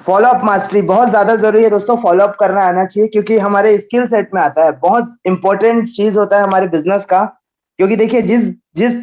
Follow up mastery बहुत ज्यादा जरूरी है दोस्तों। फॉलो अप करना आना चाहिए क्योंकि हमारे स्किल सेट में आता है। बहुत इंपॉर्टेंट चीज होता है हमारे बिजनेस का। क्योंकि देखिए जिस जिस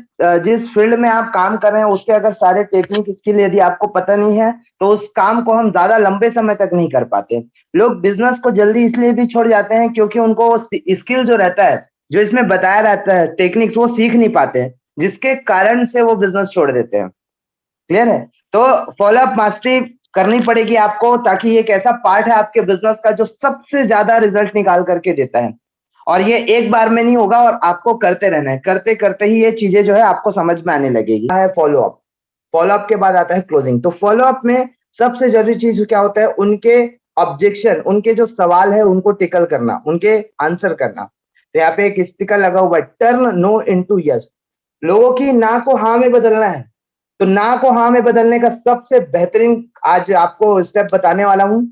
जिस फील्ड में आप काम कर रहे हैं उसके अगर सारे टेक्निक स्किल यदि आपको पता नहीं है तो उस काम को हम ज्यादा लंबे समय तक नहीं कर पाते। लोग बिजनेस को जल्दी इसलिए भी छोड़ जाते हैं क्योंकि उनको स्किल जो रहता है, जो इसमें बताया रहता है टेक्निक्स, वो सीख नहीं पाते हैं, जिसके कारण से वो बिजनेस छोड़ देते हैं। क्लियर है? तो फॉलो अप मास्टरी करनी पड़ेगी आपको, ताकि ये एक ऐसा पार्ट है आपके बिजनेस का जो सबसे ज्यादा रिजल्ट निकाल करके देता है। और ये एक बार में नहीं होगा और आपको करते रहना है। करते करते ही ये चीजें जो है आपको समझ में आने लगेगी। है फॉलो अप। फॉलो अप के बाद आता है क्लोजिंग। तो फॉलो अप में सबसे जरूरी चीज क्या होता है? उनके ऑब्जेक्शन, उनके जो सवाल है उनको टिकल करना, उनके आंसर करना। तो यहाँ पे एक स्टिकर लगा हुआ है, टर्न नो इनटू यस। लोगों की ना को हाँ में बदलना है। तो ना को हाँ में बदलने का सबसे बेहतरीन आज आपको स्टेप बताने वाला हूं।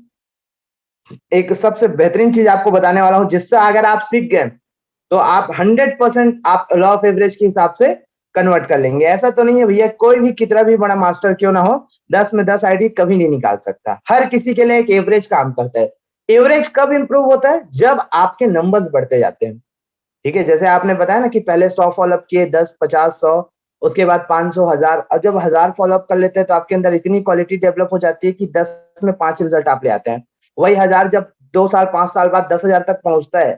एक सबसे बेहतरीन चीज आपको बताने वाला हूं, जिससे अगर आप सीख गए तो आप 100% आप लॉ ऑफ एवरेज के हिसाब से कन्वर्ट कर लेंगे। ऐसा तो नहीं है भैया, कोई भी कितना भी बड़ा मास्टर क्यों ना हो, 10 में 10 आईडी कभी नहीं निकाल सकता। हर किसी के लिए एक एवरेज काम करता है। एवरेज कब इंप्रूव होता है? जब आपके नंबर्स बढ़ते जाते हैं। ठीक है, जैसे आपने बताया ना कि पहले 100 फॉलोअप किए, 10, 50, 100, उसके बाद 500, 1000। और जब 1000 फॉलोअप कर लेते हैं तो आपके अंदर इतनी क्वालिटी डेवलप हो जाती है कि 10 में 5 रिजल्ट आप ले आते हैं। वही 1000 जब 2 साल 5 साल बाद 10,000 तक पहुंचता है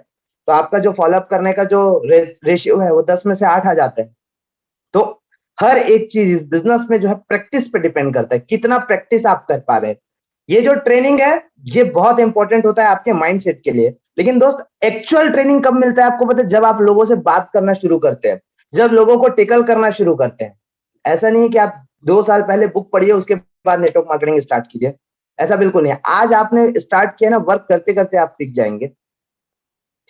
तो आपका जो फॉलोअप करने का जो रेशियो है वो 10 में से 8 आ जाता है। तो हर एक चीज इस बिजनेस में जो है प्रैक्टिस पे डिपेंड करता है, कितना प्रैक्टिस आप कर पा रहे हैं। ये जो ट्रेनिंग है ये बहुत इंपॉर्टेंट होता है आपके माइंडसेट के लिए। लेकिन दोस्त, एक्चुअल ट्रेनिंग कब मिलता है आपको पता है? जब आप लोगों से बात करना शुरू करते हैं, जब लोगों को टिकल करना शुरू करते हैं। ऐसा नहीं है कि आप 2 साल पहले बुक पढ़िए उसके बाद नेटवर्क मार्केटिंग स्टार्ट कीजिए। ऐसा बिल्कुल नहीं है। आज आपने स्टार्ट किया ना, वर्क करते करते आप सीख जाएंगे।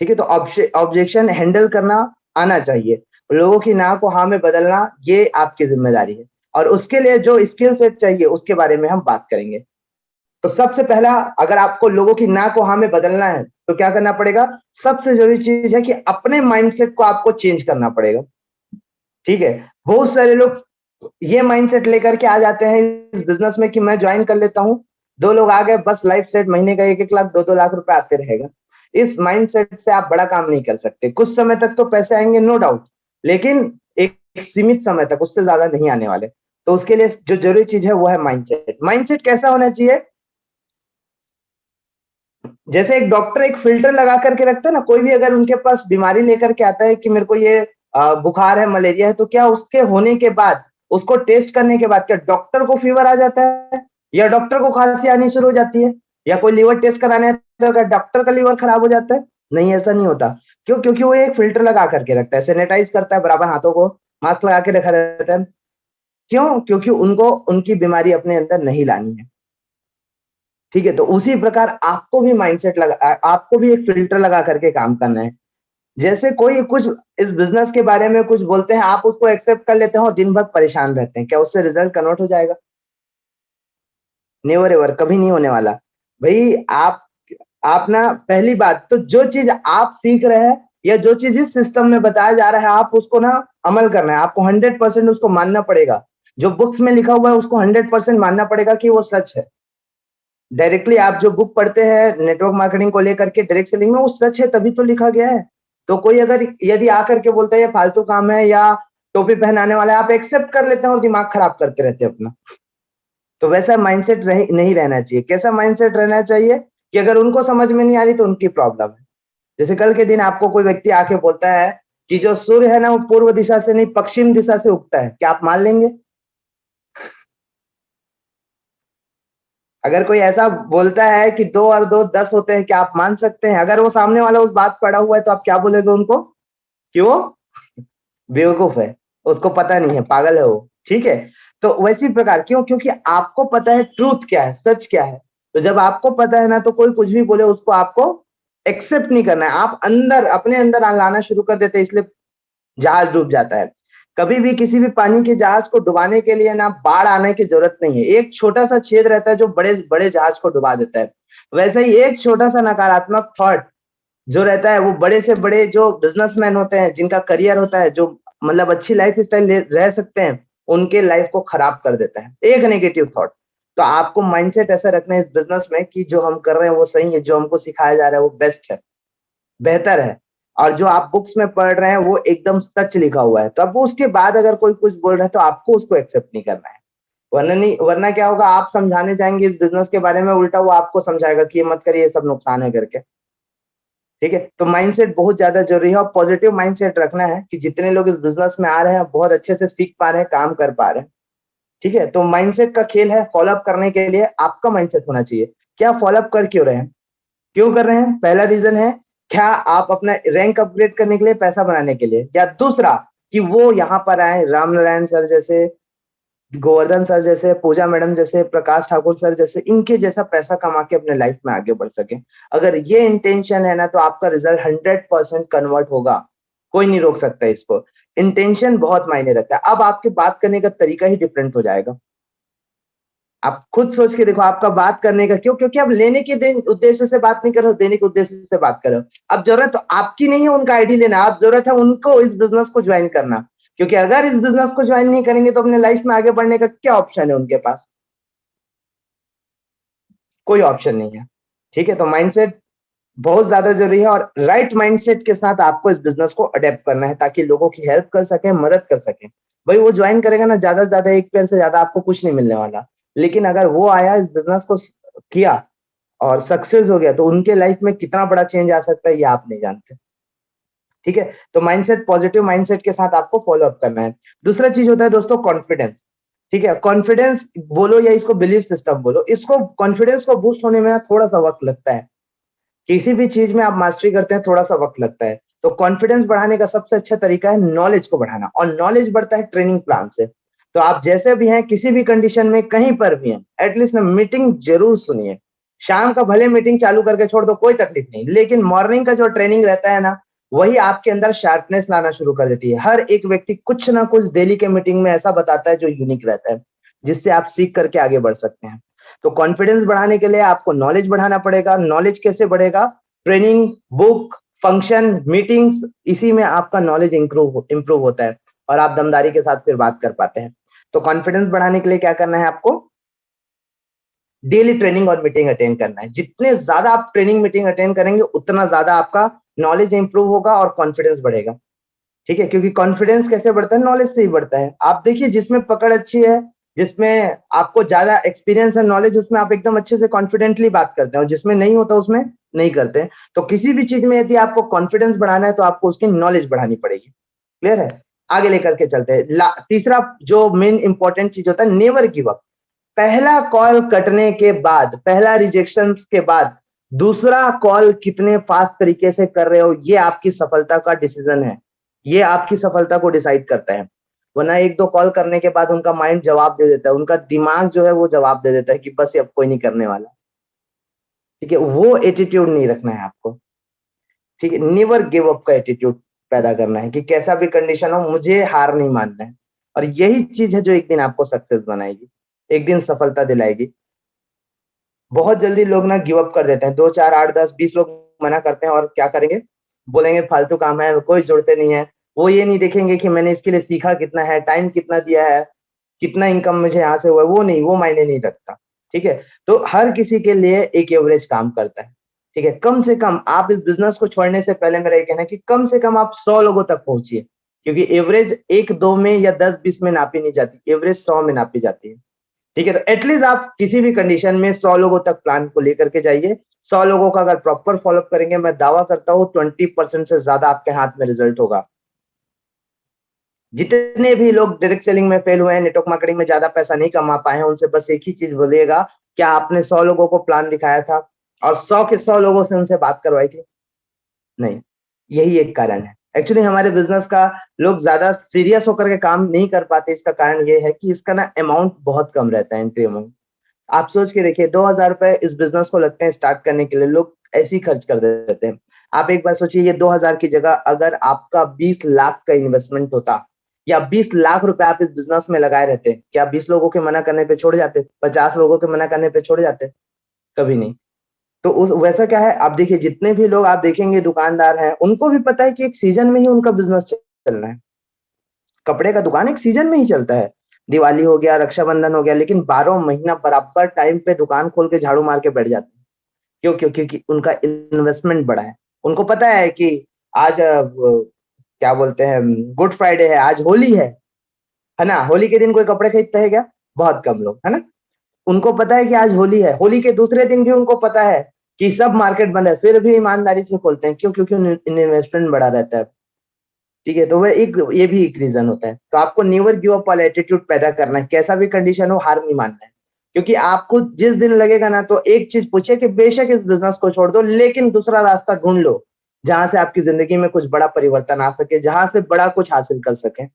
ठीक है, तो ऑब्जेक्शन हैंडल करना आना चाहिए। लोगों की ना को हाँ में बदलना ये आपकी जिम्मेदारी है। और उसके लिए जो स्किल सेट चाहिए उसके बारे में हम बात करेंगे। तो सबसे पहला, अगर आपको लोगों की ना को हाँ में बदलना है तो क्या करना पड़ेगा? सबसे जरूरी चीज है कि अपने माइंडसेट को आपको चेंज करना पड़ेगा। ठीक है, बहुत सारे लोग ये माइंडसेट लेकर के आ जाते हैं इस बिजनेस में कि मैं ज्वाइन कर लेता हूं, 2 लोग आ गए, बस लाइफ सेट, महीने का 1-1 लाख 2-2 लाख रुपए आते रहेगा। इस माइंडसेट से आप बड़ा काम नहीं कर सकते। कुछ समय तक तो पैसे आएंगे, नो डाउट, लेकिन एक सीमित समय तक, उससे ज्यादा नहीं आने वाले। तो उसके लिए जो जरूरी चीज है वो है माइंडसेट। माइंडसेट कैसा होना चाहिए? जैसे एक डॉक्टर एक फिल्टर लगा करके रखता है ना, कोई भी अगर उनके पास बीमारी लेकर के आता है कि मेरे को ये बुखार है, मलेरिया है, तो क्या उसके होने के बाद, उसको टेस्ट करने के बाद क्या डॉक्टर को फीवर आ जाता है या डॉक्टर को खांसी आनी शुरू हो जाती है? या कोई लीवर टेस्ट कराने तो क्या डॉक्टर का लीवर खराब हो जाता है? नहीं, ऐसा नहीं होता। क्यों? क्योंकि वो एक फिल्टर लगा करके रखता है, सैनिटाइज करता है बराबर हाथों को, मास्क लगा के रखा रहता है। क्यों? क्योंकि उनको उनकी बीमारी अपने अंदर नहीं लानी है। ठीक है, तो उसी प्रकार आपको भी माइंडसेट लगा, आपको भी एक फिल्टर लगा करके काम करना है। जैसे कोई कुछ इस बिजनेस के बारे में कुछ बोलते हैं, आप उसको एक्सेप्ट कर लेते हैं और दिन भर परेशान रहते हैं, क्या उससे रिजल्ट कन्वर्ट हो जाएगा? नेवर एवर, कभी नहीं होने वाला। भाई आप ना, पहली बात तो जो चीज आप सीख रहे हैं या जो चीज इस सिस्टम में बताया जा रहा है, आप उसको ना अमल करना है। आपको 100% उसको मानना पड़ेगा। जो बुक्स में लिखा हुआ है उसको 100% मानना पड़ेगा कि वो सच है। डायरेक्टली आप जो बुक पढ़ते हैं नेटवर्क मार्केटिंग को लेकर के, डायरेक्ट सेलिंग में, वो सच है तभी तो लिखा गया है। तो कोई अगर यदि आकर के बोलता है ये फालतू काम है या टोपी पहनाने वाला है, आप एक्सेप्ट कर लेते हैं और दिमाग खराब करते रहते हैं अपना। तो वैसा माइंडसेट नहीं रहना चाहिए। कैसा माइंडसेट रहना चाहिए कि अगर उनको समझ में नहीं आ रही तो उनकी प्रॉब्लम है। जैसे कल के दिन आपको कोई व्यक्ति आके बोलता है कि जो सूर्य है ना वो पूर्व दिशा से नहीं पश्चिम दिशा से उगता है, क्या आप मान लेंगे? अगर कोई ऐसा बोलता है कि 2 और 2 10 होते हैं, क्या आप मान सकते हैं? अगर वो सामने वाला उस बात पढ़ा हुआ है तो आप क्या बोलेगे उनको? कि वो बेवकूफ है, उसको पता नहीं है, पागल है वो। ठीक है, तो वैसी प्रकार, क्यों? क्योंकि आपको पता है ट्रूथ क्या है, सच क्या है। तो जब आपको पता है ना तो कोई कुछ भी बोले उसको आपको एक्सेप्ट नहीं करना है। आप अंदर, अपने अंदर लाना शुरू कर देते हैं, इसलिए जहाज डूब जाता है। कभी भी किसी भी पानी के जहाज को डुबाने के लिए ना बाढ़ आने की जरूरत नहीं है। एक छोटा सा छेद रहता है जो बड़े बड़े जहाज को डुबा देता है। वैसे ही एक छोटा सा नकारात्मक थॉट जो रहता है, वो बड़े से बड़े जो बिजनेसमैन होते हैं, जिनका करियर होता है, जो मतलब अच्छी लाइफ स्टाइल रह सकते हैं, उनके लाइफ को खराब कर देता है एक नेगेटिव थॉट। तो आपको माइंडसेट ऐसा रखना है इस बिजनेस में कि जो हम कर रहे हैं वो सही है, जो हमको सिखाया जा रहा है वो बेस्ट है, बेहतर है, और जो आप बुक्स में पढ़ रहे हैं वो एकदम सच लिखा हुआ है। तो अब उसके बाद अगर कोई कुछ बोल रहा है तो आपको उसको एक्सेप्ट नहीं करना है, वरना क्या होगा, आप समझाने जाएंगे इस बिजनेस के बारे में, उल्टा वो आपको समझाएगा कि ये मत करिए, ये सब नुकसान है करके। ठीक है, तो माइंडसेट बहुत ज्यादा जरूरी है, और पॉजिटिव माइंडसेट रखना है कि जितने लोग इस बिजनेस में आ रहे हैं बहुत अच्छे से सीख पा रहे हैं, काम कर पा रहे हैं। ठीक है, तो माइंडसेट का खेल है। फॉलोअप करने के लिए आपका माइंडसेट होना चाहिए, क्या फॉलोअप कर क्यों रहे हैं, क्यों कर रहे हैं। पहला रीजन है, क्या आप अपना रैंक अपग्रेड करने के लिए, पैसा बनाने के लिए, या दूसरा कि वो यहाँ पर आए, राम नारायण सर जैसे, गोवर्धन सर जैसे, पूजा मैडम जैसे, प्रकाश ठाकुर सर जैसे, इनके जैसा पैसा कमा के अपने लाइफ में आगे बढ़ सके। अगर ये इंटेंशन है ना, तो आपका रिजल्ट 100% कन्वर्ट होगा, कोई नहीं रोक सकता इसको। इंटेंशन बहुत मायने रखता है। अब आपके बात करने का तरीका ही डिफरेंट हो जाएगा। आप खुद सोच के देखो, आपका बात करने का क्यों, क्योंकि आप लेने के उद्देश्य से बात नहीं कर रहे हो, देने के उद्देश्य से बात कर रहे हो। अब जरूरत तो आपकी नहीं है उनका आईडी लेना, आप जरूरत है उनको इस बिजनेस को ज्वाइन करना, क्योंकि अगर इस बिजनेस को ज्वाइन नहीं करेंगे तो अपने लाइफ में आगे बढ़ने का क्या ऑप्शन है उनके पास, कोई ऑप्शन नहीं है। ठीक है, तो माइंडसेट बहुत ज्यादा जरूरी है, और राइट माइंडसेट के साथ आपको इस बिजनेस को अडेप्ट करना है, ताकि लोगों की हेल्प कर सके, मदद कर सके। भाई वो ज्वाइन करेगा ना, ज्यादा से ज्यादा एक पेन से ज्यादा आपको कुछ नहीं मिलने वाला, लेकिन अगर वो आया, इस बिजनेस को किया और सक्सेस हो गया, तो उनके लाइफ में कितना बड़ा चेंज आ सकता है ये आप नहीं जानते। ठीक है, तो माइंडसेट, पॉजिटिव माइंडसेट के साथ आपको फॉलो अप करना है। दूसरा चीज होता है दोस्तों कॉन्फिडेंस। ठीक है, कॉन्फिडेंस बोलो या इसको बिलीफ सिस्टम बोलो, इसको कॉन्फिडेंस को बूस्ट होने में ना थोड़ा सा वक्त लगता है। किसी भी चीज में आप मास्टरी करते हैं थोड़ा सा वक्त लगता है। तो कॉन्फिडेंस बढ़ाने का सबसे अच्छा तरीका है नॉलेज को बढ़ाना, और नॉलेज बढ़ता है ट्रेनिंग प्लान से। तो आप जैसे भी हैं, किसी भी कंडीशन में, कहीं पर भी हैं, एटलीस्ट ना मीटिंग जरूर सुनिए। शाम का भले मीटिंग चालू करके छोड़ दो, कोई तकलीफ नहीं, लेकिन मॉर्निंग का जो ट्रेनिंग रहता है ना, वही आपके अंदर शार्पनेस लाना शुरू कर देती है। हर एक व्यक्ति कुछ ना कुछ डेली के मीटिंग में ऐसा बताता है जो यूनिक रहता है, जिससे आप सीख करके आगे बढ़ सकते हैं। तो कॉन्फिडेंस बढ़ाने के लिए आपको नॉलेज बढ़ाना पड़ेगा। नॉलेज कैसे बढ़ेगा, ट्रेनिंग, बुक, फंक्शन, मीटिंग्स, इसी में आपका नॉलेज इंप्रूव होता है, और आप दमदारी के साथ फिर बात कर पाते हैं। तो कॉन्फिडेंस बढ़ाने के लिए क्या करना है आपको, डेली ट्रेनिंग और मीटिंग अटेंड करना है। जितने ज्यादा आप ट्रेनिंग मीटिंग अटेंड करेंगे, उतना ज्यादा आपका नॉलेज इंप्रूव होगा और कॉन्फिडेंस बढ़ेगा। ठीक है, क्योंकि कॉन्फिडेंस कैसे बढ़ता है, नॉलेज से ही बढ़ता है। आप देखिए, जिसमें पकड़ अच्छी है, जिसमें आपको ज्यादा एक्सपीरियंस है, नॉलेज, उसमें आप एकदम अच्छे से कॉन्फिडेंटली बात करते हैं, और जिसमें नहीं होता उसमें नहीं करते। तो किसी भी चीज में यदि आपको कॉन्फिडेंस बढ़ाना है, तो आपको उसकी नॉलेज बढ़ानी पड़ेगी। क्लियर है, आगे लेकर के चलते हैं। तीसरा जो मेन इंपॉर्टेंट चीज होता है, नेवर गिव अप। पहला कॉल कटने के बाद, पहला रिजेक्शन के बाद, दूसरा कॉल कितने फास्ट तरीके से कर रहे हो, ये आपकी सफलता का डिसीजन है, ये आपकी सफलता को डिसाइड करता है। वरना एक दो कॉल करने के बाद उनका माइंड जवाब दे देता है, उनका दिमाग जो है वो जवाब दे देता है कि बस ये अब कोई नहीं करने वाला। ठीक है, वो एटीट्यूड नहीं रखना है आपको। ठीक है, नेवर गिव अप का एटीट्यूड पैदा करना है कि कैसा भी कंडीशन हो, मुझे हार नहीं मानना है। और यही चीज है जो एक दिन आपको सक्सेस बनाएगी, एक दिन सफलता दिलाएगी। बहुत जल्दी लोग ना गिव अप कर देते हैं, 2 4 8 10 20 लोग मना करते हैं, और क्या करेंगे, बोलेंगे फालतू काम है, कोई जरूरत नहीं है। वो ये नहीं देखेंगे कि मैंने इसके लिए सीखा कितना है, टाइम कितना दिया है, कितना इनकम मुझे यहाँ से हुआ है, वो नहीं, वो मायने नहीं रखता। ठीक है, तो हर किसी के लिए एक एवरेज काम करता है। ठीक है, कम से कम आप इस बिजनेस को छोड़ने से पहले मेरा ये कहना है कि कम से कम आप 100 लोगों तक पहुंचिए, क्योंकि एवरेज 1 2 में या 10 20 में नापी नहीं जाती, एवरेज 100 में नापी जाती है। ठीक है, तो एटलीस्ट आप किसी भी कंडीशन में 100 लोगों तक प्लान को लेकर के जाइए। 100 लोगों का अगर प्रॉपर फॉलोअप करेंगे, मैं दावा करता हूँ 20% से ज्यादा आपके हाथ में रिजल्ट होगा। जितने भी लोग डायरेक्ट सेलिंग में फेल हुए हैं, नेटवर्क मार्केटिंग में ज्यादा पैसा नहीं कमा पाए हैं, उनसे बस एक ही चीज बोलिएगा, क्या आपने 100 लोगों को प्लान दिखाया था और 100 के 100 लोगों से उनसे बात करवाई थी? नहीं। यही एक कारण है। एक्चुअली हमारे बिजनेस का लोग ज्यादा सीरियस होकर के काम नहीं कर पाते, इसका कारण ये है कि इसका ना अमाउंट बहुत कम रहता है, एंट्री अमाउंट। आप सोच के देखिए, 2000 रुपए इस बिजनेस को लगते हैं स्टार्ट करने के लिए, लोग ऐसे ही खर्च कर देते हैं। आप एक बार सोचिए, ये 2000 की जगह अगर आपका 20 लाख का इन्वेस्टमेंट होता, या 20 लाख रुपए आप इस बिजनेस में लगाए रहते, क्या 20 लोगों के मना करने पे छोड़ जाते, 50 लोगों के मना करने पे छोड़ जाते? कभी नहीं। तो उस वैसा क्या है, आप देखिए, जितने भी लोग आप देखेंगे दुकानदार हैं, उनको भी पता है कि एक सीजन में ही उनका बिजनेस चलना है। कपड़े का दुकान एक सीजन में ही चलता है। दिवाली हो गया, रक्षाबंधन हो गया, लेकिन 12 महीना बराबर टाइम पे दुकान खोल के झाड़ू मार के बैठ जाते हैं। क्यों? क्योंकि उनका इन्वेस्टमेंट बड़ा है। उनको पता है कि आज क्या बोलते हैं, गुड फ्राइडे है, आज होली है ना? होली के दिन कोई कपड़े खरीदता है क्या? बहुत कम लोग, है ना? उनको पता है कि आज होली है। होली के दूसरे दिन भी उनको पता है कि सब मार्केट बंद है, फिर भी ईमानदारी से खोलते हैं। क्यों? क्योंकि इन्वेस्टमेंट बड़ा रहता है। ठीक है, तो वह एक ये भी एक रीजन होता है। तो आपको नेवर गिव अप वाला एटीट्यूड पैदा करना है, कैसा भी कंडीशन हो हार नहीं मानना है। क्योंकि आपको जिस दिन लगेगा ना, तो एक चीज पूछे कि बेशक इस बिजनेस को छोड़ दो, लेकिन दूसरा रास्ता ढूंढ लो जहां से आपकी जिंदगी में कुछ बड़ा परिवर्तन आ सके, जहां से बड़ा कुछ हासिल कर सके।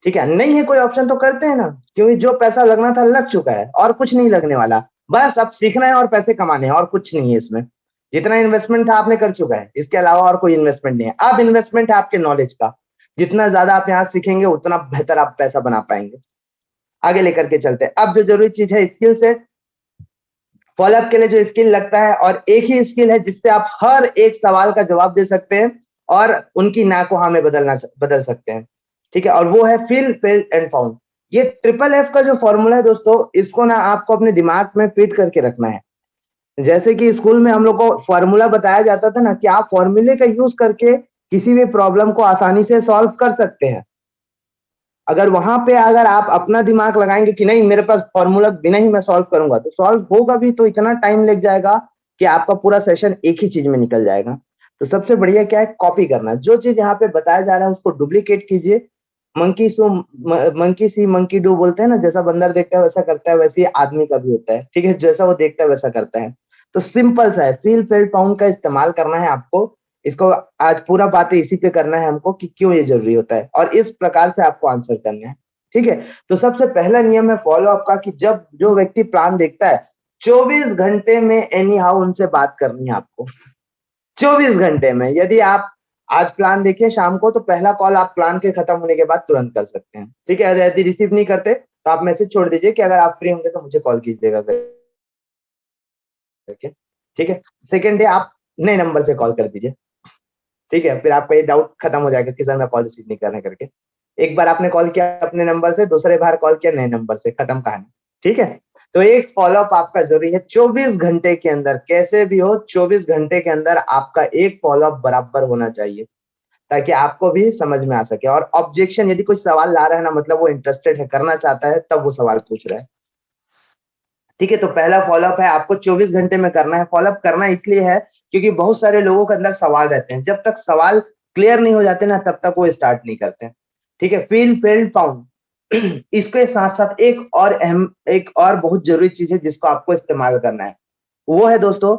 ठीक है, नहीं है कोई ऑप्शन तो करते हैं ना, क्योंकि जो पैसा लगना था लग चुका है, और कुछ नहीं लगने वाला। बस अब सीखना है और पैसे कमाने हैं, और कुछ नहीं है इसमें। जितना इन्वेस्टमेंट था आपने कर चुका है, इसके अलावा और कोई इन्वेस्टमेंट नहीं है। अब इन्वेस्टमेंट है आपके नॉलेज का। जितना ज्यादा आप यहाँ सीखेंगे उतना बेहतर आप पैसा बना पाएंगे। आगे लेकर के चलते हैं। अब जो जरूरी चीज है, स्किल सेट। फॉलोअप के लिए जो स्किल लगता है, और एक ही स्किल है जिससे आप हर एक सवाल का जवाब दे सकते हैं और उनकी ना को हाँ में बदल सकते हैं। ठीक है, और वो है फील, फेल एंड फाउंड। ये ट्रिपल एफ का जो फॉर्मूला है दोस्तों, इसको ना आपको अपने दिमाग में फिट करके रखना है। जैसे कि स्कूल में हम लोग को फॉर्मूला बताया जाता था ना, कि आप फॉर्मूले का यूज करके किसी भी प्रॉब्लम को आसानी से सॉल्व कर सकते हैं। अगर वहां पे अगर आप अपना दिमाग लगाएंगे कि नहीं मेरे पास फॉर्मूला बिना ही मैं सॉल्व करूंगा, तो सॉल्व होगा भी तो इतना टाइम लग जाएगा कि आपका पूरा सेशन एक ही चीज में निकल जाएगा। तो सबसे बढ़िया क्या है, कॉपी करना। जो चीज यहाँ पे बताया जा रहा है उसको डुप्लीकेट कीजिए। मंकी सी मंकी डू बोलते हैं ना, जैसा बंदर देखता है वैसा करता है, वैसे ही आदमी का भी होता है। ठीक है, जैसा वो देखता है वैसा करता है। तो सिंपल सा है, फील फेल फाउंड का इस्तेमाल करना है आपको। इसको आज पूरा बातें इसी पे करना है हमको कि क्यों ये जरूरी होता है, और इस प्रकार से आपको आंसर करना है। ठीक है, तो सबसे पहला नियम है फॉलो अप का, कि जब जो व्यक्ति प्लान देखता है, 24 घंटे में एनी हाउ उनसे बात करनी है आपको। 24 घंटे में, यदि आप आज प्लान देखिए शाम को, तो पहला कॉल आप प्लान के खत्म होने के बाद तुरंत कर सकते हैं। ठीक है, यदि रिसीव नहीं करते तो आप मैसेज छोड़ दीजिए कि अगर आप फ्री होंगे तो मुझे कॉल कीजिएगा करके। ठीक है, सेकेंड डे आप नए नंबर से कॉल कर दीजिए। ठीक है, फिर आपका ये डाउट खत्म हो जाएगा कि सर मैं कॉल रिसीव नहीं कर रहे करके। एक बार आपने कॉल किया अपने नंबर से, दूसरे बार कॉल किया नए नंबर से, खत्म कहानी। ठीक है, तो एक फॉलोअप आपका जरूरी है 24 घंटे के अंदर, कैसे भी हो 24 घंटे के अंदर आपका एक फॉलोअप बराबर होना चाहिए, ताकि आपको भी समझ में आ सके। और ऑब्जेक्शन, यदि कोई सवाल ला रहा है ना, मतलब वो इंटरेस्टेड है, करना चाहता है, तब वो सवाल पूछ रहा है। ठीक है, तो पहला फॉलोअप है, आपको 24 घंटे में करना है। फॉलोअप करना इसलिए है क्योंकि बहुत सारे लोगों के अंदर सवाल रहते हैं, जब तक सवाल क्लियर नहीं हो जाते ना, तब तक वो स्टार्ट नहीं करते हैं। ठीक है, फील फेल्ड फाउंड इसके साथ साथ एक और बहुत जरूरी चीज है जिसको आपको इस्तेमाल करना है, वो है दोस्तों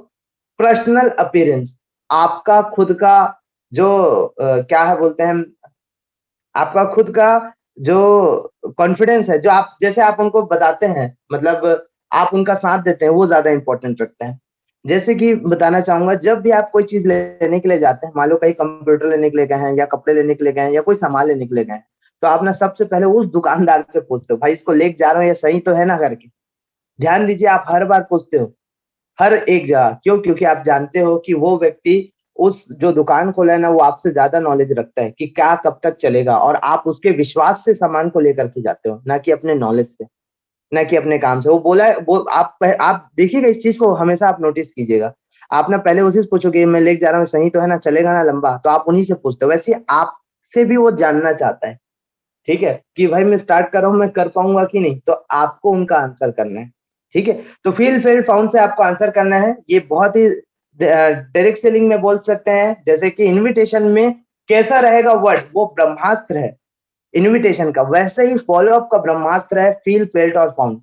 पर्सनल अपीयरेंस। आपका खुद का जो क्या है बोलते हैं, आपका खुद का जो कॉन्फिडेंस है, जो आप जैसे आप उनको बताते हैं, मतलब आप उनका साथ देते हैं, वो ज्यादा इंपॉर्टेंट रखता है। जैसे कि बताना चाहूंगा, जब भी आप कोई चीज लेने के लिए जाते हैं, मान लो कहीं कंप्यूटर लेने के लिए गए हैं, या कपड़े लेने के लिए गए हैं, या कोई सामान लेने के लिए गए हैं, तो आप ना सबसे पहले उस दुकानदार से पूछते हो, भाई इसको लेके जा रहा हूँ ये सही तो है ना करके। ध्यान दीजिए, आप हर बार पूछते हो, हर एक जगह। क्यों? क्योंकि आप जानते हो कि वो व्यक्ति, उस जो दुकान खोला है ना, वो आपसे ज्यादा नॉलेज रखता है कि क्या कब तक चलेगा, और आप उसके विश्वास से सामान को लेकर के जाते हो, ना कि अपने नॉलेज से, ना कि अपने काम से। वो बोला है, वो आप देखिएगा, इस चीज को हमेशा आप नोटिस कीजिएगा। आप ना पहले उसी से पूछोगे, मैं लेके जा रहा हूँ सही तो है ना, चलेगा ना लंबा, तो आप उन्हीं से पूछते हो। वैसे आपसे भी वो जानना चाहता है, ठीक है, कि भाई मैं स्टार्ट कर रहा हूँ, मैं कर पाऊंगा कि नहीं, तो आपको उनका आंसर करना है। ठीक है, तो फील फेल फाउंड से आपको आंसर करना है। ये बहुत ही डायरेक्ट सेलिंग में बोल सकते हैं, जैसे कि इनविटेशन में कैसा रहेगा वर्ड, वो ब्रह्मास्त्र है इनविटेशन का, वैसे ही फॉलोअप का ब्रह्मास्त्र है फील फेल्ट और फाउंड।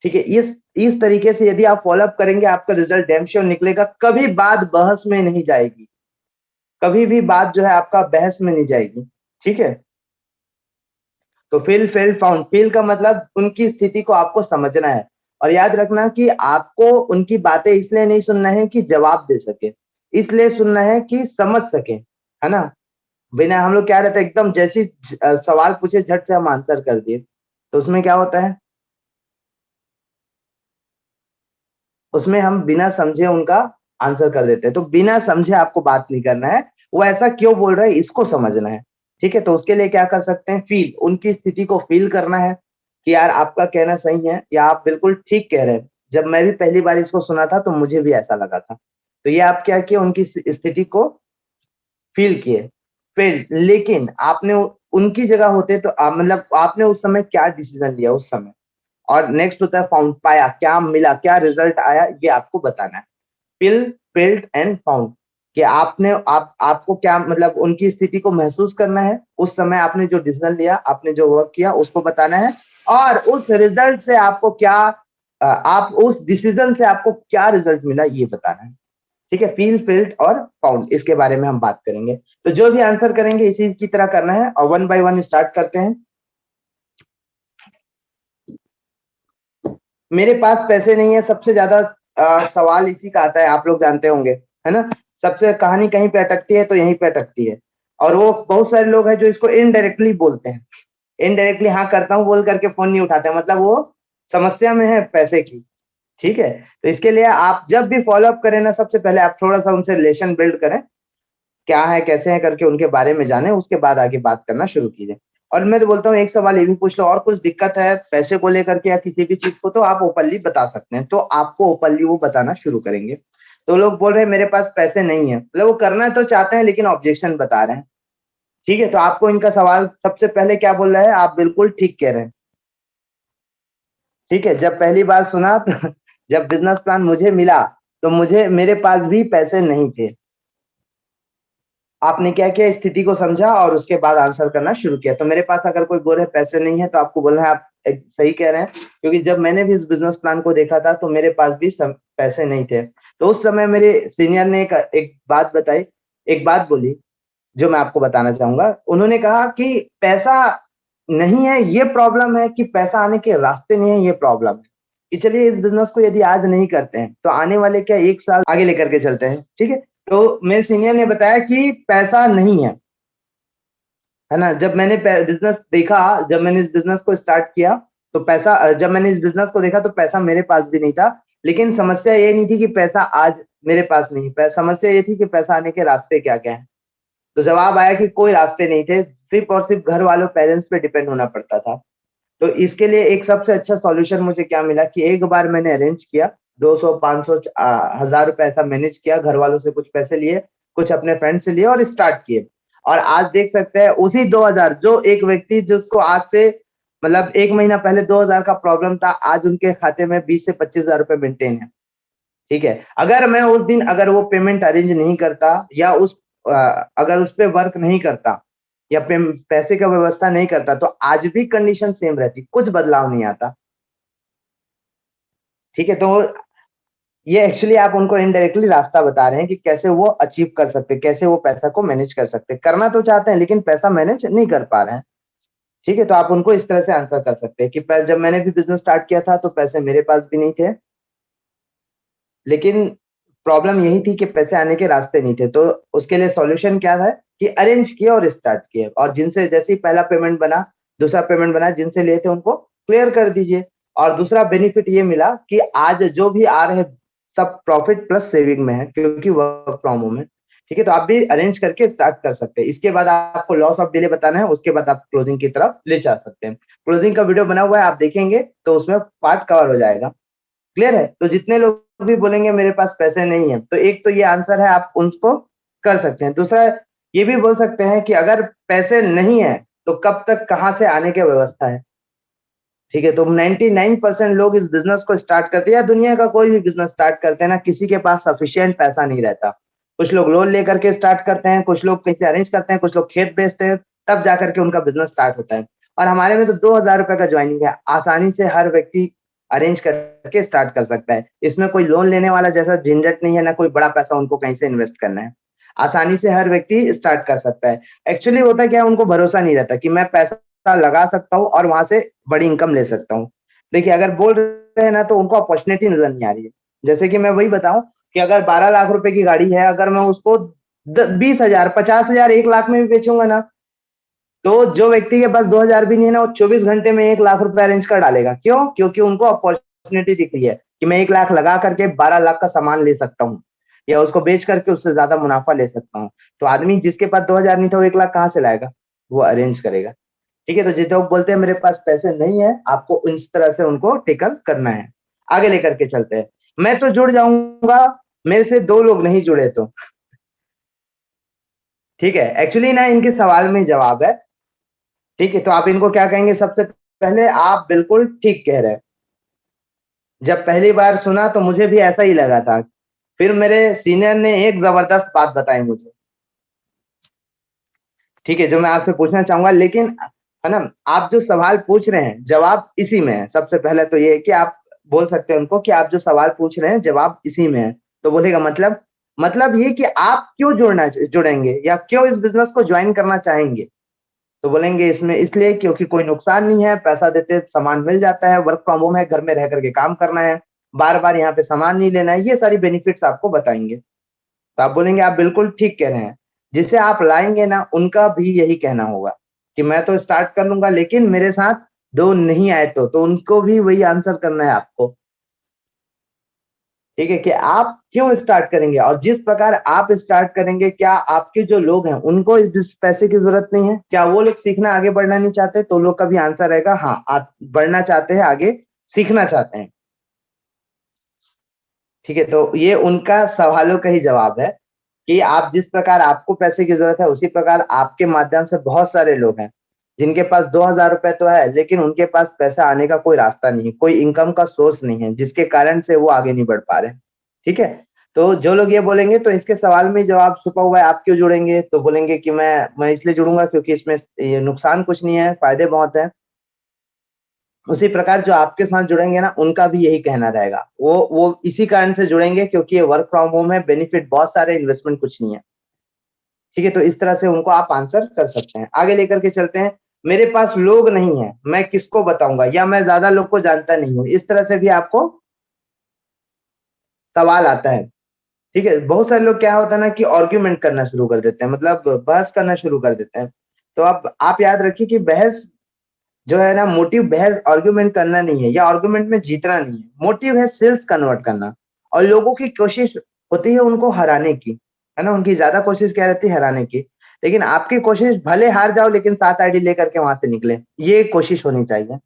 ठीक है, इस तरीके से यदि आप फॉलोअप करेंगे, आपका रिजल्ट डैम श्योर निकलेगा। कभी बात बहस में नहीं जाएगी, कभी भी बात जो है आपका बहस में नहीं जाएगी। ठीक है, तो फील फेल फाउंड, फील का मतलब उनकी स्थिति को आपको समझना है। और याद रखना कि आपको उनकी बातें इसलिए नहीं सुनना है कि जवाब दे सके, इसलिए सुनना है कि समझ सके, है ना? बिना हम लोग क्या रहता है, एकदम जैसी सवाल पूछे झट से हम आंसर कर दिए, तो उसमें क्या होता है, उसमें हम बिना समझे उनका आंसर कर देते हैं। तो बिना समझे आपको बात नहीं करना है, वो ऐसा क्यों बोल रहा है इसको समझना है। ठीक है, तो उसके लिए क्या कर सकते हैं, फील, उनकी स्थिति को फील करना है। कि यार आपका कहना सही है या आप बिल्कुल ठीक कह रहे हैं। जब मैं भी पहली बार इसको सुना था तो मुझे भी ऐसा लगा था। तो ये आप क्या किए, उनकी स्थिति को फ़ील किए, लेकिन आपने उनकी जगह होते तो मतलब आपने उस समय क्या डिसीज़न लिया उस समय? और नेक्स्ट होता है फाउंड, पाया, क्या मिला, क्या रिज़ल्ट आया, ये आपको बताना है। फ़ील, फ़ील्ड एंड फाउंड, कि आपने आपको क्या मतलब उनकी स्थिति को महसूस करना है, उस समय आपने जो डिसीज़न लिया, आपने जो वर्क किया उसको बताना है, और उस रिज़ल्ट से आपको क्या आप उस डिसीज़न से आपको क्या रिज़ल्ट मिला ये बताना है। ठीक है? फ़ील, फ़ील्ड और फाउंड, इसके बारे में हम बात करेंगे। तो जो भी आंसर करेंगे इसी की तरह करना है, और वन बाय वन स्टार्ट करते हैं। मेरे पास पैसे नहीं है, सबसे ज़्यादा सवाल इसी का आता है, आप लोग जानते होंगे, है ना? सबसे कहानी कहीं पे अटकती है तो यहीं पे अटकती है, और वो बहुत सारे लोग हैं जो इसको इनडायरेक्टली बोलते हैं। इनडायरेक्टली हाँ करता हूँ बोल करके फ़ोन नहीं उठाते हैं, मतलब वो समस्या में है पैसे की, ठीक है? तो इसके लिए आप जब भी फ़ॉलो अप करें ना, सबसे पहले आप थोड़ा-सा उनसे रिलेशन बिल्ड करें। क्या है, कैसे हैं करके उनके बारे में जानें, उसके बाद आगे बात करना शुरू कीजिए। और मैं तो बोलता हूँ एक सवाल ये भी पूछ लो, और कुछ दिक्कत है पैसे को लेकर के या किसी भी चीज़ को, तो आप ओपनली बता सकते हैं। तो आपको ओपनली वो बताना शुरू करेंगे। तो लोग बोल रहे हैं मेरे पास पैसे नहीं है, मतलब वो करना तो चाहते हैं लेकिन ऑब्जेक्शन बता रहे हैं। ठीक है? तो आपको इनका सवाल सबसे पहले क्या बोल रहा है, आप बिल्कुल ठीक कह रहे हैं। ठीक है? जब पहली बार सुना तो जब बिज़नेस प्लान मुझे मिला, तो मुझे मेरे पास भी पैसे नहीं थे। आपने क्या किया, स्थिति को समझा और उसके बाद आंसर करना शुरू किया। तो मेरे पास अगर कोई बोले पैसे नहीं है तो आपको बोलना है आप सही कह रहे हैं, क्योंकि जब मैंने भी इस बिज़नेस प्लान को देखा था तो मेरे पास भी पैसे नहीं थे। तो उस समय मेरे सीनियर ने एक बात बताई, एक बात बोली जो मैं आपको बताना चाहूँगा। उन्होंने कहा कि पैसा नहीं है ये प्रॉब्लम है, कि पैसा आने के रास्ते नहीं है ये प्रॉब्लम है। कि चलिए इस बिज़नेस को यदि आज नहीं करते हैं, तो आने वाले क्या 1 साल आगे लेकर के चलते हैं, ठीक है? तो मेरे सीनियर ने बताया कि पैसा नहीं है ना? जब मैंने बिज़नेस देखा, जब मैंने इस बिज़नेस को स्टार्ट किया, तो पैसा जब मैंने इस बिज़नेस को देखा तो पैसा मेरे पास भी नहीं था। लेकिन समस्या ये नहीं थी कि पैसा आज मेरे पास नहीं, समस्या ये थी कि पैसा आने के रास्ते क्या-क्या हैं। तो जवाब आया कि कोई रास्ते नहीं थे, सिर्फ़ और सिर्फ़ घर वालों, पेरेंट्स पे डिपेंड होना पड़ता था। तो इसके लिए एक सबसे अच्छा सॉल्यूशन मुझे क्या मिला कि एक बार मैंने अरेंज किया, 200, 500 1000 रुपए ऐसा मैनेज किया, घर वालों से कुछ पैसे लिए, कुछ अपने फ्रेंड से लिए और स्टार्ट किए। और आज देख सकते हैं उसी 2000, जो एक व्यक्ति जिसको आज से मतलब 1 महीना पहले 2000 का प्रॉब्लम था, आज उनके खाते में 20 से 25,000 रुपए मेंटेन है। ठीक है? अगर मैं उस दिन अगर वो पेमेंट अरेंज नहीं करता या अगर उस पे वर्क नहीं करता या पैसे का व्यवस्था नहीं करता, तो आज भी कंडीशन सेम रहती, कुछ बदलाव नहीं आता। ठीक है? तो ये एक्चुअली आप उनको इनडायरेक्टली रास्ता बता रहे हैं कि कैसे वो अचीव कर सकते हैं, कैसे वो पैसा को मैनेज कर सकते हैं। करना तो चाहते हैं लेकिन पैसा मैनेज नहीं कर पा रहे हैं। ठीक है? तो आप उनको इस तरह से आंसर कर सकते हैं कि जब मैंने भी बिज़नेस स्टार्ट किया था तो पैसे मेरे पास भी नहीं थे। लेकिन प्रॉब्लम यही थी कि पैसे आने के रास्ते नहीं थे, तो उसके लिए सॉल्यूशन क्या है कि अरेंज किए और स्टार्ट किए, और जिनसे जैसे ही पहला पेमेंट बना, दूसरा पेमेंट बना, जिनसे लिए थे उनको क्लियर कर दीजिए। और दूसरा बेनिफिट ये मिला कि आज जो भी आ रहे सब प्रॉफिट प्लस सेविंग में है, क्योंकि वर्क फ्रॉम होम है। ठीक है? तो आप भी अरेंज करके स्टार्ट कर सकते हैं। इसके बाद आपको लॉस ऑफ डिले बताना है, उसके बाद आप क्लोजिंग की तरफ ले जा सकते हैं। क्लोजिंग का वीडियो बना हुआ है, आप देखेंगे तो उसमें पार्ट कवर हो जाएगा। क्लियर है? तो जितने लोग भी बोलेंगे मेरे पास पैसे नहीं है, तो एक तो ये आंसर है, आप उसको कर सकते हैं। दूसरा ये भी बोल सकते हैं कि अगर पैसे नहीं है, तो कब तक कहाँ से आने की व्यवस्था है। ठीक है? तो 99% लोग इस बिज़नेस को स्टार्ट करते हैं या दुनिया का कोई भी बिज़नेस स्टार्ट करते हैं ना, किसी के पास सफिशिएंट पैसा नहीं रहता। कुछ लोग लोन लेकर के स्टार्ट करते हैं, कुछ लोग कहीं से अरेंज करते हैं, कुछ लोग खेत बेचते हैं, तब जाकर के उनका बिज़नेस स्टार्ट होता है। और हमारे में तो 2000 रुपए का जॉइनिंग है, आसानी से हर व्यक्ति अरेंज करके स्टार्ट कर सकता है। इसमें कोई लोन लेने वाला जैसा झंझट नहीं है, ना कोई बड़ा पैसा उनको कहीं से इन्वेस्ट करना है। आसानी से हर व्यक्ति स्टार्ट कर सकता है। एक्चुअली होता क्या है, उनको भरोसा नहीं रहता कि मैं पैसा लगा सकता हूँ और वहाँ से बड़ी इनकम ले सकता हूँ। देखिए अगर बोल रहे हैं ना तो उनको अपॉर्च्युनिटी नज़र नहीं आ रही है। जैसे कि मैं वही बताऊँ कि अगर 12 लाख रुपए की गाड़ी है, अगर मैं उसको 20,000, 50,000, 1 लाख में भी बेचूँगा ना, तो जो व्यक्ति के पास 2,000 भी नहीं है ना, वो 24 घंटे में 1 लाख रुपए अरेंज कर डालेगा। क्यों? क्योंकि उनको अपॉर्च्युनिटी दिख रही है कि मैं 1 लाख लगा करके 12 लाख का सामान ले सकता हूँ या उसको बेच करके उससे ज़्यादा मुनाफ़ा ले सकता हूँ। तो आदमी जिसके पास 2,000 नहीं था, वो 1 लाख कहाँ से लाएगा? वो अरेंज करेगा। ठीक है, तो जितने लोग बोलते हैं मेरे पास पैसे नहीं है, आपको इस तरह से उनको टेकल करना है। आगे लेकर के चलते हैं। मैं तो जुड़ जाऊंगा, मेरे से 2 लोग नहीं जुड़े तो। ठीक है, एक्चुअली ना इनके सवाल में जवाब है। ठीक है, तो आप इनको क्या कहेंगे? सबसे पहले आप बिल्कुल ठीक कह रहे हैं। जब पहली बार सुना तो मुझे भी ऐसा ही लगा था। फिर मेरे सीनियर ने एक जबरदस्त बात बताई मुझे। ठीक है, जो मैं आपसे पूछना चाहूंगा, लेकिन है ना, आप जो सवाल पूछ रहे हैं जवाब इसी में है। सबसे पहले तो ये है कि आप बोल सकते हैं उनको कि आप जो सवाल पूछ रहे हैं जवाब इसी में है। तो बोलेगा मतलब ये कि आप क्यों जुड़ेंगे या क्यों इस बिजनेस को ज्वाइन करना चाहेंगे? तो बोलेंगे इसमें इसलिए क्योंकि कोई नुकसान नहीं है, पैसा देते सामान मिल जाता है, वर्क फ्रॉम होम है, घर में रह करके काम करना है, बार बार यहाँ पे सामान नहीं लेना है, ये सारी बेनिफिट्स आपको बताएंगे। तो आप बोलेंगे आप बिल्कुल ठीक कह रहे हैं। जिसे आप लाएंगे ना उनका भी यही कहना होगा कि मैं तो स्टार्ट कर लूंगा, लेकिन मेरे साथ 2 नहीं आए तो उनको भी वही आंसर करना है आपको। ठीक है, कि आप क्यों स्टार्ट करेंगे और जिस प्रकार आप स्टार्ट करेंगे, क्या आपके जो लोग हैं उनको इस पैसे की जरूरत नहीं है? क्या वो लोग सीखना आगे बढ़ना नहीं चाहते? तो लोग का भी आंसर रहेगा हाँ, आप बढ़ना चाहते हैं, आगे सीखना चाहते हैं। ठीक है, तो ये उनका सवालों का ही जवाब है कि आप जिस प्रकार आपको पैसे की जरूरत है, उसी प्रकार आपके माध्यम से बहुत सारे लोग हैं जिनके पास 2,000 रुपए तो है, लेकिन उनके पास पैसा आने का कोई रास्ता नहीं है, कोई इनकम का सोर्स नहीं है, जिसके कारण से वो आगे नहीं बढ़ पा रहे हैं। ठीक है, तो जो लोग ये बोलेंगे तो इसके सवाल में जवाब छुपा हुआ है। आप क्यों जुड़ेंगे? तो बोलेंगे कि मैं इसलिए जुड़ूंगा क्योंकि इसमें ये नुकसान कुछ नहीं है, फायदे बहुत है। उसी प्रकार जो आपके साथ जुड़ेंगे ना उनका भी यही कहना रहेगा, वो इसी कारण से जुड़ेंगे क्योंकि ये वर्क फ्रॉम होम है, बेनिफिट बहुत सारे, इन्वेस्टमेंट कुछ नहीं है। ठीक है, तो इस तरह से उनको आप आंसर कर सकते हैं। आगे लेकर के चलते हैं। मेरे पास लोग नहीं है, मैं किसको बताऊंगा, या मैं ज्यादा लोग को जानता नहीं हूँ, इस तरह से भी आपको सवाल आता है। ठीक है, बहुत सारे लोग क्या होता है ना कि आर्ग्यूमेंट करना शुरू कर देते हैं, मतलब बहस करना शुरू कर देते हैं। तो अब आप याद रखिए कि बहस जो है ना, मोटिव बहस आर्ग्यूमेंट करना नहीं है या आर्ग्यूमेंट में जीतना नहीं है, मोटिव है सेल्स कन्वर्ट करना। और लोगों की कोशिश होती है उनको हराने की, है ना, उनकी ज्यादा कोशिश क्या रहती है? हराने की। लेकिन आपकी कोशिश भले हार जाओ लेकिन 7 आईडी लेकर के वहां से निकले, ये कोशिश होनी चाहिए।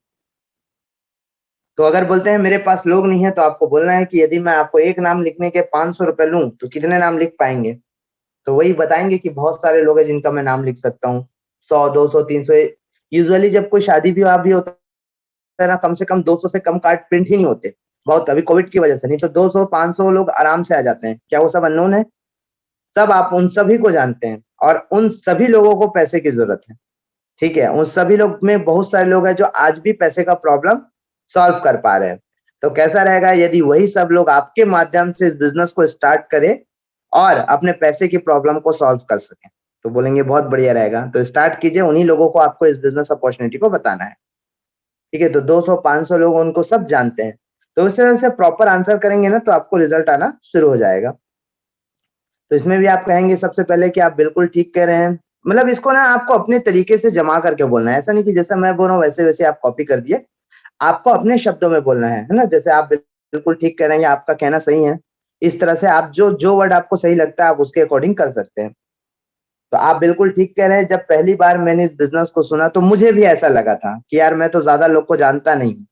तो अगर बोलते हैं मेरे पास लोग नहीं है, तो आपको बोलना है कि यदि मैं आपको एक नाम लिखने के 500 रुपए लूं तो कितने नाम लिख पाएंगे? तो वही बताएंगे कि बहुत सारे लोग हैं जिनका मैं नाम लिख सकता हूँ, 100, 200, 300। यूजुअली जब कोई शादी विवाह भी होता है ना, कम से कम 200 से कम कार्ड प्रिंट ही नहीं होते। बहुत अभी कोविड की वजह से, नहीं तो 200 500 लोग आराम से आ जाते हैं। क्या वो सब अननोन है? सब आप उन सभी को जानते हैं और उन सभी लोगों को पैसे की जरूरत है। ठीक है, उन सभी लोग में बहुत सारे लोग हैं जो आज भी पैसे का प्रॉब्लम सॉल्व कर पा रहे हैं। तो कैसा रहेगा यदि वही सब लोग आपके माध्यम से इस बिजनेस को स्टार्ट करें और अपने पैसे की प्रॉब्लम को सॉल्व कर सकें? तो बोलेंगे बहुत बढ़िया रहेगा, तो स्टार्ट कीजिए। उन्हीं लोगों को आपको इस बिजनेस अपॉर्चुनिटी को बताना है। ठीक है, तो 200 500 लोग उनको सब जानते हैं। तो इस तरह से प्रॉपर आंसर करेंगे ना तो आपको रिजल्ट आना शुरू हो जाएगा। तो इसमें भी आप कहेंगे सबसे पहले कि आप बिल्कुल ठीक कह रहे हैं। मतलब इसको ना आपको अपने तरीके से जमा करके बोलना है, ऐसा नहीं कि जैसा मैं बोल रहा हूँ वैसे वैसे आप कॉपी कर दिए। आपको अपने शब्दों में बोलना है ना? जैसे आप बिल्कुल ठीक कह रहे हैं या आपका कहना सही है, इस तरह से आप जो जो वर्ड आपको सही लगता है आप उसके अकॉर्डिंग कर सकते हैं। तो आप बिल्कुल ठीक कह रहे हैं। जब पहली बार मैंने इस बिजनेस को सुना तो मुझे भी ऐसा लगा था कि यार मैं तो ज्यादा लोग को जानता नहीं हूँ।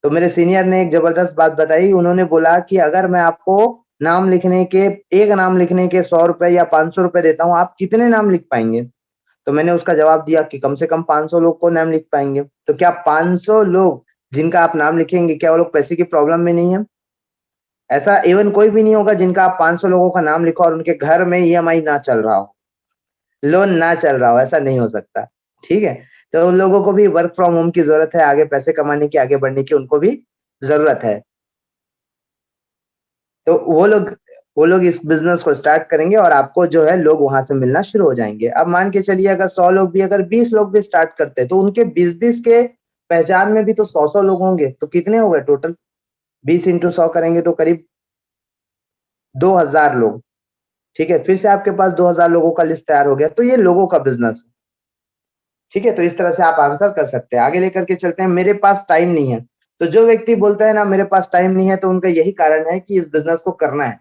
तो मेरे सीनियर ने एक जबरदस्त बात बताई। उन्होंने बोला कि अगर मैं आपको नाम लिखने के एक नाम लिखने के 100 रुपए या 500 रुपए देता हूँ, आप कितने नाम लिख पाएंगे? तो मैंने उसका जवाब दिया कि कम से कम 500 लोग को नाम लिख पाएंगे। तो क्या 500 लोग जिनका आप नाम लिखेंगे, क्या वो लोग पैसे की प्रॉब्लम में नहीं है? ऐसा इवन कोई भी नहीं होगा जिनका आप 500 लोगों का नाम लिखो और उनके घर में ईएमआई ना चल रहा हो, लोन ना चल रहा हो, ऐसा नहीं हो सकता। ठीक है, तो उन लोगों को भी वर्क फ्रॉम होम की जरूरत है, आगे पैसे कमाने की, आगे बढ़ने की उनको भी जरूरत है। तो वो लोग इस बिजनेस को स्टार्ट करेंगे और आपको जो है लोग वहां से मिलना शुरू हो जाएंगे। अब मान के चलिए अगर 100 लोग भी, अगर 20 लोग भी स्टार्ट करते हैं तो उनके 20-20 के पहचान में भी तो 100-100 लोग होंगे। तो कितने हो गए टोटल? 20 इंटू 100 करेंगे तो करीब 2,000 लोग। ठीक है, फिर से आपके पास 2,000 लोगों का लिस्ट तैयार हो गया। तो ये लोगों का बिजनेस है। ठीक है, तो इस तरह से आप आंसर कर सकते हैं। आगे लेकर के चलते हैं। मेरे पास टाइम नहीं है। तो जो व्यक्ति बोलता है ना मेरे पास टाइम नहीं है, तो उनका यही कारण है कि इस बिजनेस को करना है।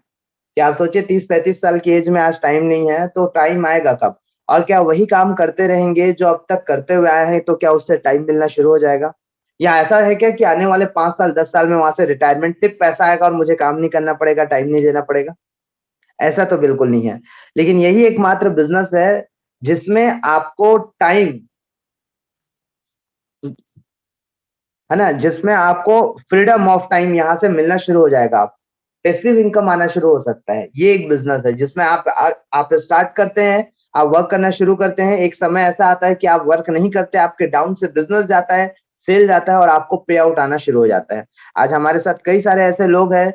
क्या आप सोचिए 30-35 साल की एज में आज टाइम नहीं है, तो टाइम आएगा कब? और क्या वही काम करते रहेंगे जो अब तक करते हुए आए हैं, तो क्या उससे टाइम मिलना शुरू हो जाएगा? या ऐसा है क्या कि आने वाले 5 साल 10 साल में वहां से रिटायरमेंट सिर्फ पैसा आएगा और मुझे काम नहीं करना पड़ेगा, टाइम नहीं देना पड़ेगा? ऐसा तो बिल्कुल नहीं है। लेकिन यही एकमात्र बिज़नेस है जिसमें आपको टाइम, है ना? जिसमें आपको फ्रीडम ऑफ टाइम यहाँ से मिलना शुरू हो जाएगा। पैसिव इनकम आना शुरू हो सकता है। ये एक बिज़नेस है जिसमें आप स्टार्ट करते हैं, आप वर्क करना शुरू करते हैं, एक समय ऐसा आता है कि आप वर्क नहीं करते, आपके डाउन से बिज़नेस जाता है, सेल जाता है और आपको पे आउट आना शुरू हो जाता है। आज हमारे साथ कई सारे ऐसे लोग हैं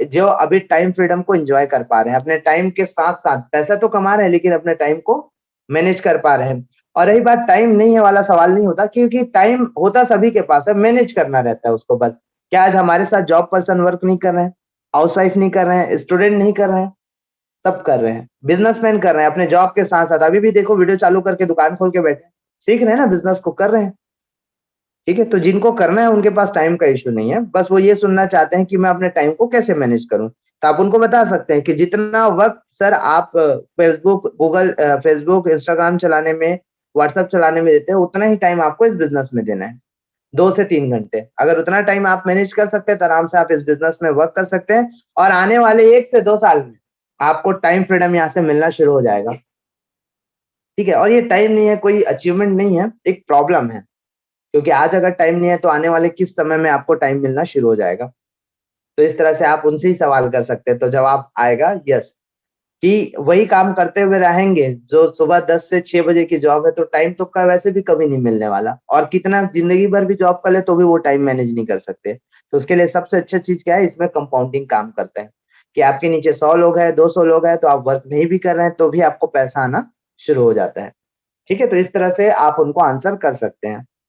जो अभी टाइम फ्रीडम को एन्जॉय कर पा रहे हैं। अपने टाइम के साथ-साथ पैसा तो कमा रहे हैं लेकिन अपने टाइम को मैनेज कर पा रहे हैं। और रही बात टाइम नहीं है वाला सवाल नहीं होता, क्योंकि टाइम होता सभी के पास है, मैनेज करना रहता है उसको बस। क्या आज हमारे साथ जॉब पर्सन वर्क नहीं कर रहे हैं? हाउसवाइफ नहीं कर रहे हैं, स्टूडेंट नहीं कर रहे हैं, सब कर रहे हैं। बिज़नेसमैन कर रहे हैं अपने जॉब के साथ-साथ। अभी भी देखो वीडियो चालू करके दुकान खोल के बैठे हैं। सीख रहे हैं ना, बिज़नेस को कर रहे हैं। ठीक है? तो जिनको करना है उनके पास टाइम का इश्यू नहीं है। बस वो ये सुनना चाहते हैं कि मैं अपने टाइम को कैसे मैनेज करूँ? तो आप उनको बता सकते हैं कि जितना वक़्त सर आप फेसबुक, इंस्टाग्राम चलाने में, व्हाट्सएप चलाने में देते हैं, उतना ही टाइम आपको इस बिज़नेस में देना है। 2 से 3 घंटे। अगर उतना टाइम आप मैनेज कर सकते हैं, तो आराम से आप इस बिज़नेस में वर्क कर सकते हैं और आने वाले 1 से 2 साल में आपको टाइम फ्रीडम यहाँ से मिलना शुरू हो जाएगा। ठीक है? और ये टाइम नहीं है, कोई अचीवमेंट नहीं है, एक प्रॉब्लम है। क्योंकि आज अगर टाइम नहीं है, तो आने वाले किस समय में आपको टाइम मिलना शुरू हो जाएगा। तो इस तरह से आप उनसे ही सवाल कर सकते हैं, तो जवाब आएगा यस, कि वही काम करते हुए रहेंगे, जो सुबह 10 से 6 बजे की जॉब है, तो टाइम तो का वैसे भी कभी नहीं मिलने वाला और कितना ज़िंदगी भर भी जॉब कर ले, तो भी वो टाइम मैनेज नहीं कर सकते। तो उसके लिए सबसे अच्छा चीज़ क्या है, इसमें कंपाउंडिंग काम करता है, कि आपके नीचे 100 लोग हैं, 200 लोग हैं, तो आप वर्क नहीं भी कर रहे हैं, तो भी आपको पैसा आना शुरू हो जाता है। ठीक है? तो इस तरह से आप उनको आंसर कर सकते हैं।